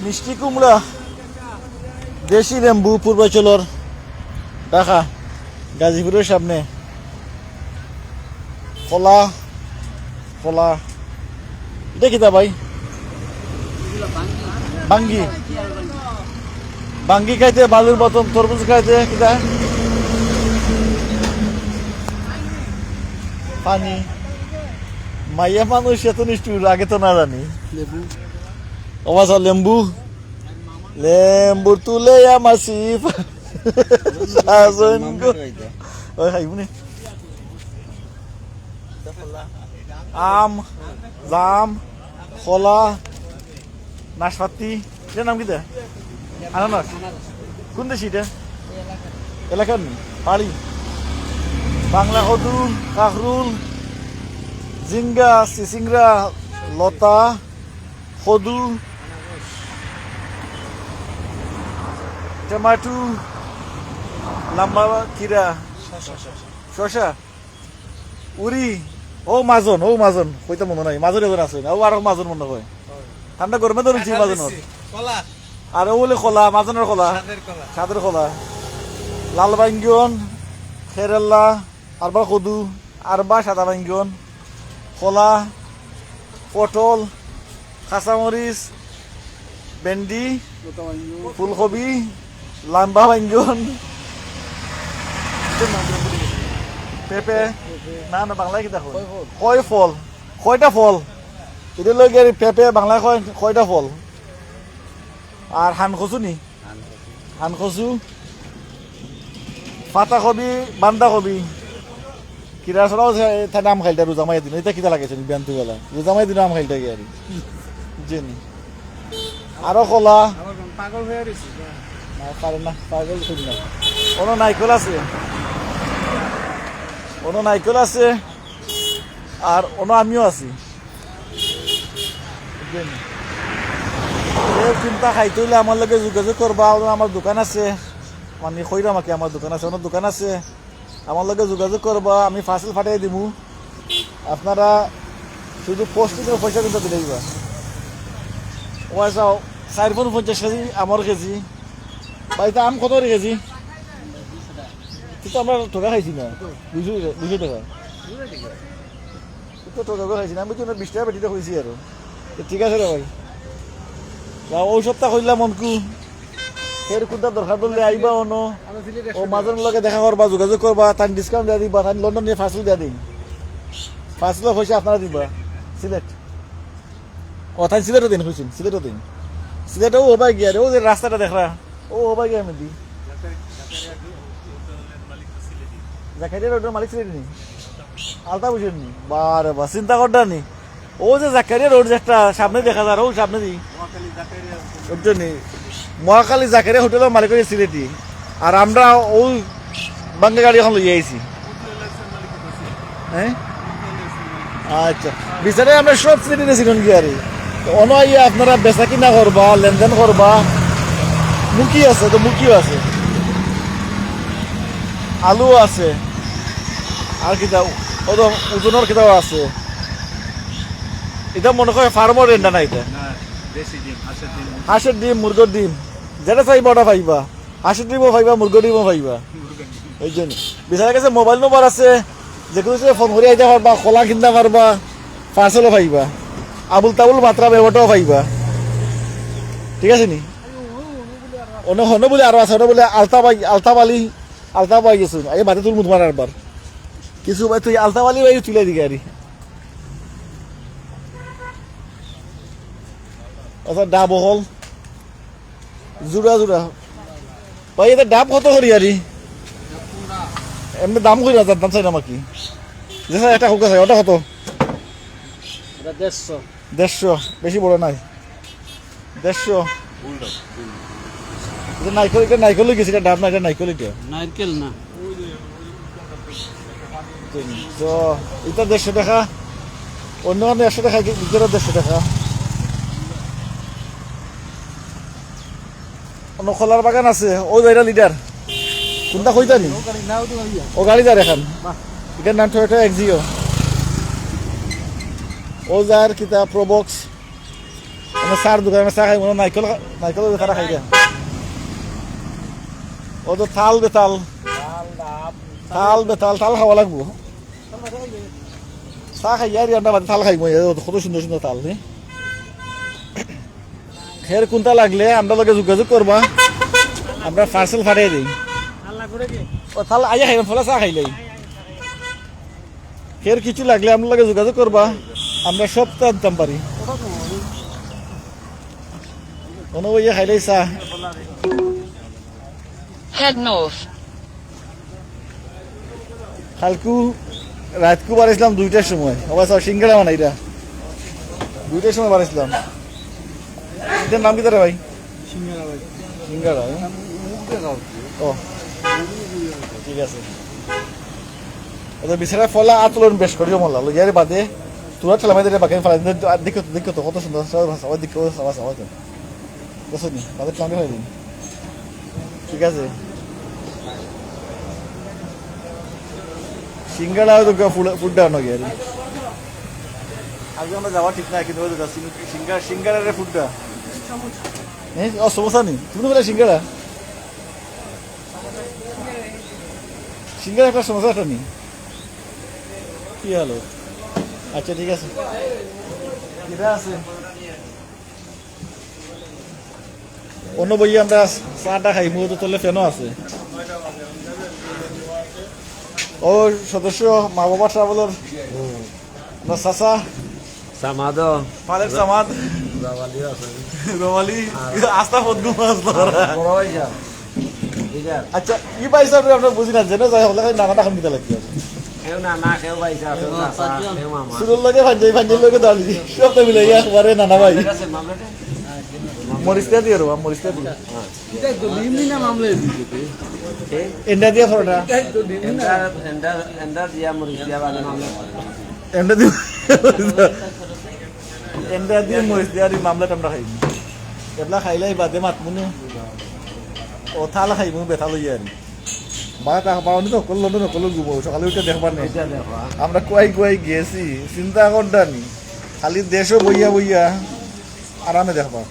মিষ্টি কুমড়া, দেশি লেম্বু, পূর্বাচলর, ঢাকা, গাজীপুরের সামনে। কলা, কলা, এটা কিতা ভাই? বাঙ্গি, বাঙ্গি খাইতে, বালুর মতন তরমুজ খাইতে কিতা? পানি। মাইয়া মানুষ এত নিষ্ঠুর, আগে তো না জানি। অবাস লেম্বু, লেম্বু তুলে মাসি খাইবনি। আম, জাম, কলা, নাশপাতি, এটার নাম কিতা? আনারস। কোন দেশি এটা? এলাকার নি পাড়ি। বাংলা কদু, কাকরুল, জিঙ্গা, চিচিংরা, লতা, কদু, টমাটো, লাম্বা কিরা, শশা, উড়ি, ও মাজন, ও মাজন কইতে মনে নাই, মাজন এজন আছে না, ও আর মাজন মনে হয়। ঠান্ডা গরমে ধরেছি মাজনের। আর ও বলে কলা, মাজনের কলা, সাদের কলা, লাল বাঙ্গন, খেরেল্লা, আরবা কদু, আরবা সাদা বাঙ্গন, কলা, পটল, কাঁচামরিচ, ভেন্ডি, ফুলকপি, লাম্বা বাঙ্গন, পেঁপে, না না বাংলায় কিতা কয় ফল, কয়টা ফল এটা লগে পেঁপে বাংলায় কয় কয়টা ফল। আর হান কচু নি, হান কচু, পাতা কবি, বান্ধা কবি, কিরা ছড়াও নাম খাইলটা রোজামাই দিন, এটা কিতা লাগেছে বিয়ান্তু বেলা রোজামাই দিন আম খাইলটা গিয়ে জেনি। আরো কলা, পাগল হয়ে পারে না, পাগল শুনি না। কোনো নাইকল আছে, কোনো নাইকল আছে, আর অন্য আমিও আছি। চিন্তা খাইতে হইলে আমার লগে যোগাযোগ করবা। আমার দোকান আছে, মানে কইরা আমাকে আমার দোকান আছে, অন্য দোকান আছে, আমার লগে যোগাযোগ করবা, আমি পার্সেল ফাটাই দিব। আপনারা শুধু পোস্টিংয়ের পয়সা কিন্তু দিলে দিবা। ও যাও 450 কেজি আমার কেজি, বাড়িতে আম কত কেজি? কিন্তু আমরা ঠকা খাইছি না, 200 টাকা তো ঠকা খাইছি না। আমি তো 20 টাকা বেটিতে খুঁজছি আর ঠিক আছে রে ভাই। ওই সপ্তাহ কইলাম মনকু ফের কোনটা দরকার বললে আইবা অন ও মাঝের লগে দেখা করবা, যোগাযোগ করবা, তাই ডিসকাউন্ট দিয়ে দিবা। তাই লন্ডন নিয়ে ফার্সেল দিয়ে দিন, ফার্সেলের পয়সা আপনারা দিবা। সিলেট ও তাই সিলেটও দিন, খুঁজছেন সিলেটও দিন, সিলেটও ও ভাই গিয়া রে, ও যে রাস্তাটা দেখরা ও ভাই গিয়া আমি দিই। জাকারিয়া রোডের মালিক সিলেট নি, আলতা বুঝেন নি? বারে বা চিন্তা করডা নি। ও যে জাকারিয়া রোড একটা সামনে দেখা যায়, ও সামনে দিই মহাকালী জাকারিয়া হোটেলের মালিক হয়েছে সিলেটি। আর আমরা ওই বাঙ্গা গাড়ি এখন লইয়া আইছি। হ্যাঁ আচ্ছা, বিচারে আমরা সব সিলেটি নিয়েছিলেন কি আরে অনাইয়া আপনারা বেচা কিনা করবা, লেনদেন করবা। মুখি আছে তো, মুখিও আছে, আলু আছে, আর কিতা ও তো ওজনের কিতাও আছে। এটা মনে হয় ফার্মর রেন্ডা না, এটা হাঁসের ডিম, মুরগোর ডিম, যেটা চাইবা ওটা পাইবা। হাঁসের ডিমও পাইবা, মুরগোর ডিমও পাইবা। এই জন্য বিচারের কাছে মোবাইল নম্বর আছে, যে কোনো ফোন করে আইতে পারবা, কলা কিনতে পারবা, পার্সেলও পাইবা, আবুল তাবুল মাত্রা ব্যবহারটাও পাইবা। ঠিক আছে নি? অন্য হন্য বলে আরো আছে, বলে আলতাবালি, আলতা পাই গেছো এই বাতে তুল মুতমার আরবার কিছু ভাই তুই আলতাবালি ভাই তুলে দিকে আরি। আচ্ছা ডাব হল জোড়া জোড়া ভাই, এটা ডাব কত করি আরি? এমনি দাম করি না, দাম চাই না আমাকে যে একটা হোক আছে, ওটা কত? 150 বেশি বড় নাই, 150। নাইকল, এটা নাইকল গেছি, এটা ডাব না, এটা নাইকল, এটা নারকেল না। তো এটা 150 টাকা, অন্য অন্য 100 টাকা, ভিতরে 150 টাকা। অন্য খোলার বাগান আছে, ওই বাইরা লিডার কোনটা কইতা নি? ও গাড়ি যার এখন, এটার নাম টয়োটা এক্সিও। ও যার কিতা প্রবক্স, চার দোকানে চা খাই মনে নাইকল নাইকল তারা খাই দিয়া ও তো থাল বেতাল থাল বেতাল থাল খাওয়া লাগবো চা খাই আর আমরা বাদে থাল খাই মই কত সুন্দর সুন্দর থাল নে খের কোনটা লাগলে আমরা লগে যোগাযোগ করবা আমরা পার্সেল ফাটিয়ে দিই ও থাল আইয়া খাইবেন ফলা চা খাইলে খের কিছু লাগলে আমরা লগে যোগাযোগ করবা আমরা সব আনতাম পারি কোনো ইয়ে খাইলেই চা Head north. কালকু রাতকু বাড়াইছিলাম 2টার সময় আবার সব সিঙ্গারা বানাইরা 2টার সময় বাড়াইছিলাম এটার নাম কি তারা ভাই সিঙ্গারা ও ঠিক আছে ওদের বিছানা ফলা আতলন বেশ করিও মল্লা ইয়ারে বাদে তোরা ঠেলামাই দিলে বাকি ফেলা দেখো তো কত সুন্দর সবাই দিকে সবাই সবাই তো বুঝলি তাদের ঠেলামি হয়ে দিন ঠিক আছে সিঙ্গাড়া তো ফুডটা আনো গিয়ে আগে আমরা যাওয়া ঠিক না কিন্তু সিঙ্গাড়ার ফুডটা হ্যাঁ ও সমস্যা নেই তুমি বলে সিঙ্গাড়া সিঙ্গাড়া একটা সমস্যা একটা নেই কি হলো আচ্ছা ঠিক আছে কিরা আছে অন্য বই আমরা চাটা খাই মুহূর্তে তোলে ফ্যানও আছে ও সদস্য মা বাবা ট্রাভেলার না চাচা Samado. পালের সামাদ Rawali আছে। রোমালি আস্তা ফদগু মাছ বড় ভাইয়া। ইজার। আচ্ছা ই পাইছা আমরা বুঝি না জেনে যাই হলে নানাটা খাম দিতে লাগবে কেউ না কেউ ভাইয়া কেউ চাচা কেউ মামা। সুরুর লগে ভাঞ্জাই লগে দাঁড়ি সব তো মিলে একবারে নানা ভাই ঠিক আছে মামলাটা? মরিস্তা দিয়ে রবা মরিস্তা দিয়ে এটা তো দিমনি না মামলা দিতে এন্ডা দিয়ে ফরটা এন্ডার দিয়া মরিস দিয়া বানি মামলা। এন্ডা দিয়ে এন্ডা দিয়ে মরিস দিয়ে মামলাটা আমরা খাইনি এবলা খাইলাই বাদে মাতমুনি ও থালা খাইমু বেথা লইয়া আর বাবা টাকা পাওনি তো করলো না করলো ঘুমো সকালে উঠে দেখবার নেই এটা দেখো। আমরা কুয়াই গেছি চিন্তা করতানি খালি দেশও বইয়া বইয়া আরামে দেখবা